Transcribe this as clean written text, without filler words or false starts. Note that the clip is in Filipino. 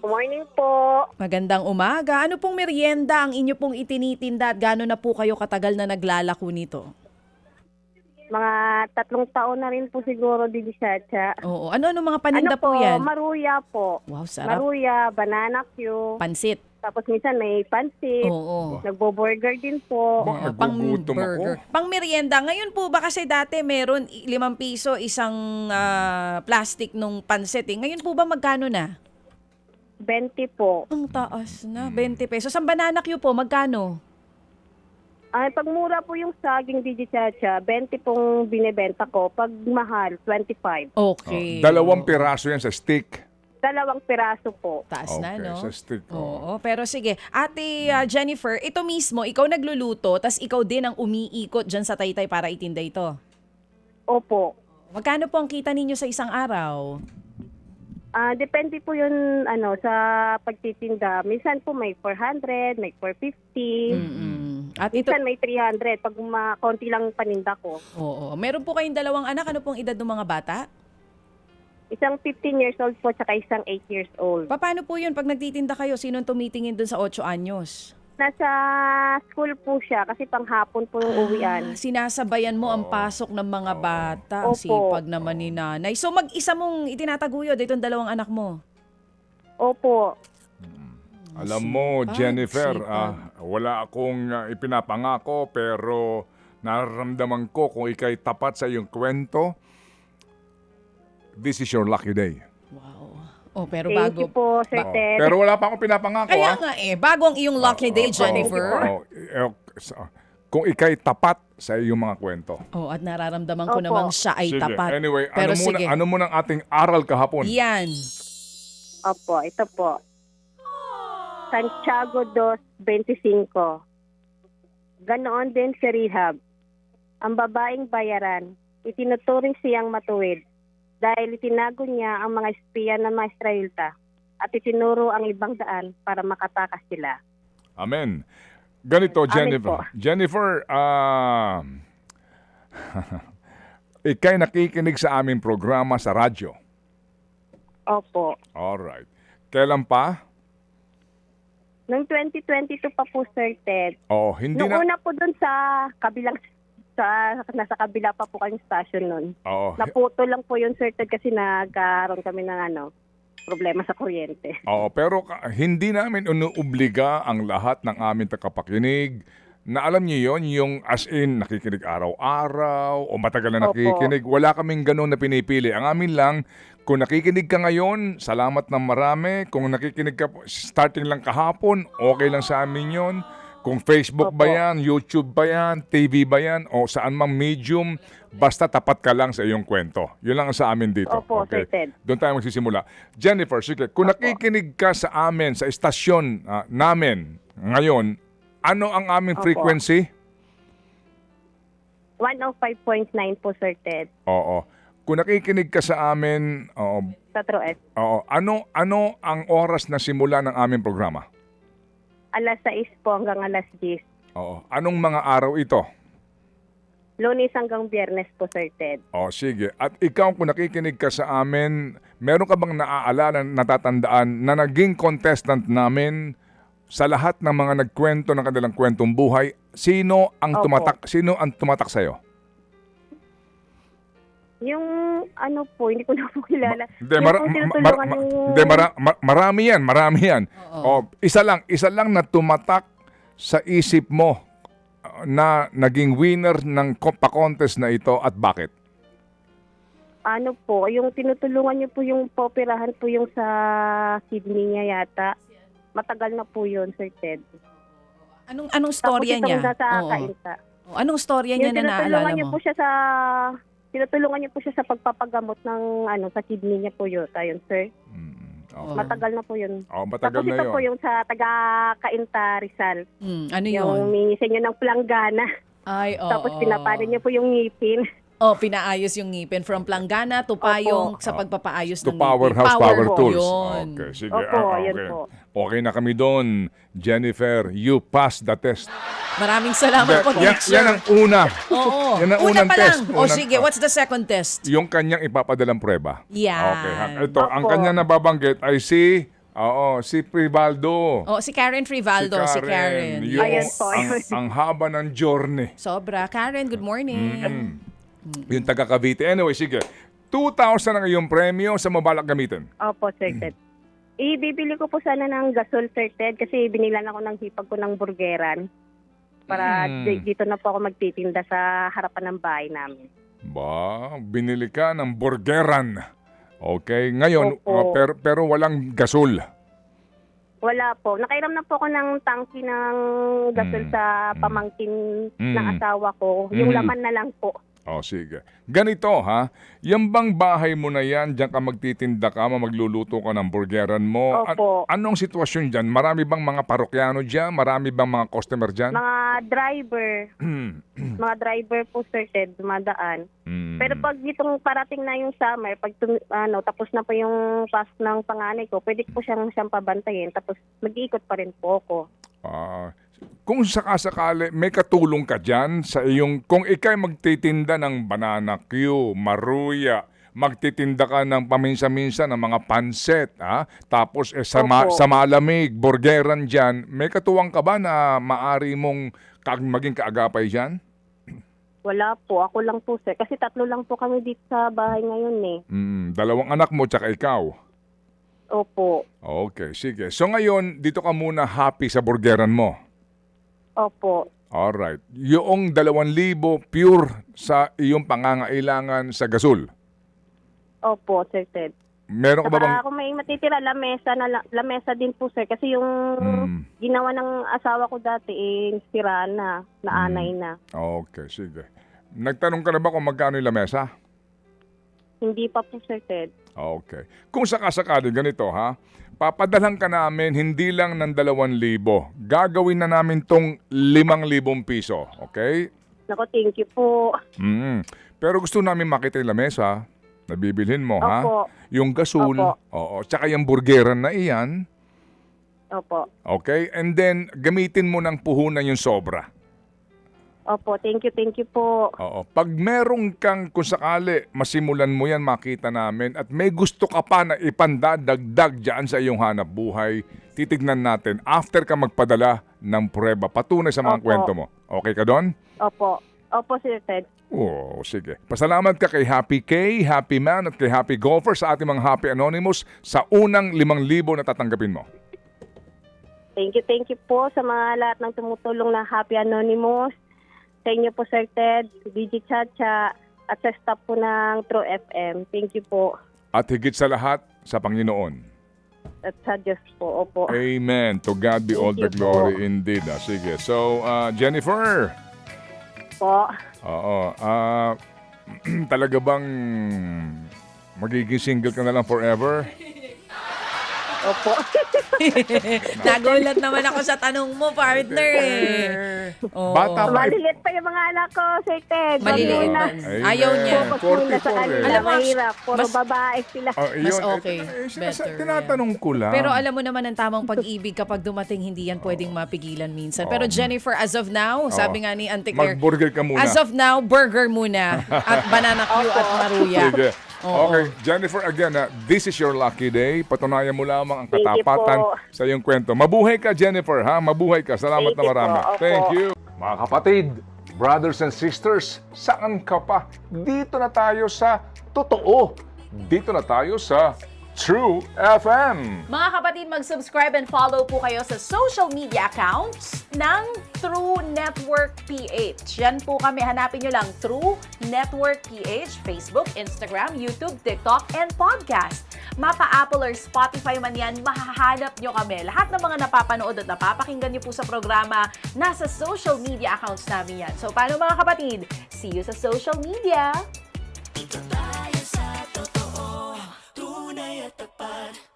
Morning po. Magandang umaga. Ano pong merienda ang inyo pong itinitinda at gaano na po kayo katagal na naglalako nito? Mga 3 taon na rin po siguro di Chacha. Oo. Ano mga paninda Ano po, po yan? maruya po. Wow, sarap. Maruya, banana Q. Pansit. Tapos minsan may pansit. Oo. Nagbo-burger din po. Ba, nagugutom burger. ako. Pang merienda. Ngayon po ba kasi dati meron 5 piso isang plastic nung pansit eh. Ngayon po ba magkano na? 20 po. Ang taas na. 20 pesos. Ang banana Q po, magkano? Ay, pag mura po yung saging di Chacha, 20 pong binebenta ko. Pag mahal, 25. Okay. 2 piraso yan sa stick. 2 piraso po. Taas na, Okay, no? sa stick. Oo, pero sige. Ate Jennifer, ito mismo, ikaw nagluluto, tas ikaw din ang umiikot dyan sa Taytay para itinda ito. Opo. Magkano po ang kita ninyo sa isang araw? Depende po yun sa pagtitinda. Minsan po may 400, may 450. At ito, Minsan may 300 pag konti lang paninda ko. oo. Meron po kayong 2 anak. Ano pong edad ng mga bata? Isang 15 years old po tsaka isang 8 years old. Paano po yun pag nagtitinda kayo? Sinong tumitingin dun sa 8 anyos? Nasa school po siya kasi panghapon po yung uwian. Sinasabayan mo ang pasok ng mga bata. Ang Opo. sipag naman ni nanay. So mag-isa mong itinataguyod itong 2 anak mo? Opo. Alam mo, Sipag, Jennifer, sipag. wala akong ipinapangako pero nararamdaman ko kung ikay tapat sa iyong kwento, this is your lucky day. Wow. Oh, pero Thank you po, Sir Oh, Ted. pero wala pa akong pinapangako. Kaya nga bago ang iyong lucky day, Jennifer. Kung ikay tapat sa iyong mga kwento. Oh, at nararamdaman ko Opo. namang siya ay Sige, tapat. anyway, Pero sige. ano muna ang ating aral kahapon? Yan. Opo, ito po. Santiago 2:25. Ganoon din si Rehab. Ang babaeng bayaran, itinuturing siyang matuwid dahil itinago niya ang mga espiya ng mga Israelita at itinuro ang ibang daan para makatakas sila. Amen. Ganito, Amen Jennifer. po. Jennifer, ikay nakikinig sa aming programa sa radyo. Opo. Alright. Kailan pa? Noong 2022 pa po, Sir Ted. Oh, hindi Noong na. una po dun sa nasa kabila pa po kayong station nun. Oo. Naputo lang po yun, Sir Ted, kasi nagkaroon kami ng problema sa kuryente. Oo, pero hindi namin inuobliga ang lahat ng aming tagapakinig na alam niyo yon, yung as in nakikinig araw-araw o matagal na Opo. nakikinig. Wala kaming ganun na pinipili. Ang amin lang, kung nakikinig ka ngayon, salamat ng marami. Kung nakikinig ka starting lang kahapon, okay lang sa amin yon. Kung Facebook ba Opo. yan, YouTube ba yan, TV ba yan, o saan mang medium, basta tapat ka lang sa iyong kwento. Yun lang ang sa amin dito. Opo, Sir Ted. Doon tayo magsisimula. Jennifer, sige, kung nakikinig ka sa amin, sa estasyon namin ngayon, ano ang aming Opo. frequency? 105.9 po, Sir Ted. Oo. Kung nakikinig ka sa amin, Sa True S. ano ang oras na simula ng aming programa? Alas 6 po hanggang alas 10. Oo. Anong mga araw ito? Lunes hanggang Biyernes po, Sir Ted. O, sige. At ikaw, kung nakikinig ka sa amin, meron ka bang naaalala, natatandaan na naging contestant namin sa lahat ng mga nagkwento ng kanilang kwentong buhay? Sino ang Opo. tumatak sa'yo? Yung hindi ko na po kilala. Hindi, Yung pong tinutulungan yung- marami yan. Oo. O, isa lang na tumatak sa isip mo na naging winner ng pa-contest na ito at bakit? Yung tinutulungan niyo po yung poperahan po yung sa kidney niya yata. Matagal na po yun, Sir Ted. Anong storya Tapos niya? isang nasa Oo. kainta. Anong storya niya Yung na naalala niyo mo? po siya sa pagpapagamot ng sa kidney niya po yun, sir. Okay. Matagal na po yun. Matagal Tapos na ito yun. po yung sa taga-Kainta Rizal. Ano yun? Yung humingi sa inyo ng planggana. Ay, oo. Tapos pinaparin niyo po yung ngipin. Oh, pinaayos yung ngipin from planggana to payong sa pagpapaayos To ng Powerhouse ngipin. Power po. Tools. Yun. Okay, sige. Opo, okay. yun po. Okay na kami doon. Jennifer, you passed the test. Maraming salamat po, Yan teacher. ang una. Oo. Yan ang Una unang pa test. lang. Sige, what's the second test? Yung kanyang ipapadalang prueba. Yan. Okay. Ito, ang Opo. kanyang nababanggit ay si Oo, si Privaldo. Oh, si Karen Frivaldo, si Karen. Yung, Ayun po. ang haba ng journey. Sobra. Karen, good morning. Yung taga Cavite. Anyway, sige. 2,000 ang iyong premyo sa mabalak gamitin. Opo, Sir Ted. Ibibili ko po sana ng gasol, Sir Ted, kasi binilan ako ng hipag ko ng burgeran. Para dito na po ako magtitinda sa harapan ng bahay namin. Ba, binili ka ng burgeran. Okay, ngayon, Opo. pero walang gasol. Wala po. Nakairam na po ako ng tangki ng gasol sa pamangkin ng asawa ko. Yung laman na lang po. Oh, sige. Ganito ha, yung bang bahay mo na yan, diyan ka magtitinda ka, magluluto ka ng burgeran mo. Opo. Anong sitwasyon dyan? Marami bang mga parokyano dyan? Marami bang mga customer dyan? Mga driver. Mga driver po, Sir Ted, dumadaan. Pero pag itong parating na yung summer, pag tapos na po yung pass ng panganay ko, pwede po siyang pabantayin. Tapos mag-iikot pa rin po ako. Kung sakasakali, may katulong ka dyan sa iyong, kung ikay magtitinda ng banana Q, maruya, magtitinda ka ng paminsa-minsa ng mga panset, tapos Opo. sa malamig, burgeran dyan, may katuwang ka ba na maari mong maging kaagapay dyan? Wala po. Ako lang po, sir. Kasi 3 lang po kami dito sa bahay ngayon eh. 2 anak mo tsaka ikaw. Opo. Okay, sige. So ngayon, dito ka muna happy sa burgeran mo. Opo. Alright. Yung 2,000 pure sa iyong pangangailangan sa gasol. Opo, Sir Ted. Meron ka ba bang... Saka kung may matitira, lamesa din po, sir. Kasi yung ginawa ng asawa ko dati, sira na, naanay na. Okay, sige. Nagtanong ka na ba kung magkano yung lamesa? Hindi pa po, Sir Ted. Okay. Kung sakasakali, ganito ha, papadalhan ka namin hindi lang ng 2,000. Gagawin na namin tong 5,000 piso. Okay? Nako, thank you po. Pero gusto namin makita yung lamesa na bibilhin mo, ha? Opo. Yung gasol, Opo. oo, tsaka yung burgeran na iyan, Opo. okay? And then, gamitin mo ng puhunan yung sobra. Opo, thank you po. Oo. Pag meron kang, kung sakali, masimulan mo yan, makita namin, at may gusto ka pa na ipandadagdag dyan sa iyong hanap buhay, titignan natin after ka magpadala ng prueba, patunay sa mga Opo. kwento mo. Okay ka doon? Opo. Opo, Sir Ted. Oo, sige. Pasalamat ka kay Happy K, Happy Man, at kay Happy Golfer sa ating mga Happy Anonymous sa unang 5,000 na tatanggapin mo. Thank you po sa mga lahat ng tumutulong na Happy Anonymous. Sa inyo po, Sir Ted, DJ Chacha, at sa staff po ng True FM. Thank you po. At higit sa lahat, sa Panginoon. At sa Diyos po. Opo. Amen. To God be all the Thank you glory po. indeed. Sige. So, Jennifer. Po. Oo. Talaga bang magiging single ka na lang forever? Opo. Nagulat naman ako sa tanong mo, partner eh. Oo. Bata pa. Maliliit pa yung mga anak ko, Sir Ted. Maliliit Muna. pa. Ayaw niya. Focus muna sa 44 kanila. Alam mo, Mahirap. Puro mas- babae sila. Mas okay. Better, Tinatanong ko lang. Pero alam mo naman ang tamang pag-ibig kapag dumating, hindi yan pwedeng mapigilan minsan. Pero Jennifer, as of now, sabi nga ni Auntie Claire, mag-burger ka muna. as of now, burger muna. At banana Q at maruya. Sige. Oo. Okay, Jennifer, again, this is your lucky day. Patunayan mo lamang ang Thank you katapatan po. sa iyong kwento. Mabuhay ka, Jennifer, ha? Mabuhay ka. Salamat Thank na you marami. po. Opo. Thank you. Mga kapatid, brothers and sisters, saan ka pa? Dito na tayo sa totoo. Dito na tayo sa True FM. Mga kapatid, mag-subscribe and follow po kayo sa social media accounts ng True Network PH. Yan po kami. Hanapin nyo lang True Network PH, Facebook, Instagram, YouTube, TikTok, and podcast. Mapa Apple or Spotify man yan, mahahanap nyo kami. Lahat ng mga napapanood at napapakinggan nyo po sa programa, nasa social media accounts namin yan. So, paano mga kapatid? See you sa social media! Dito tayo sa totoo, tunay at tapat.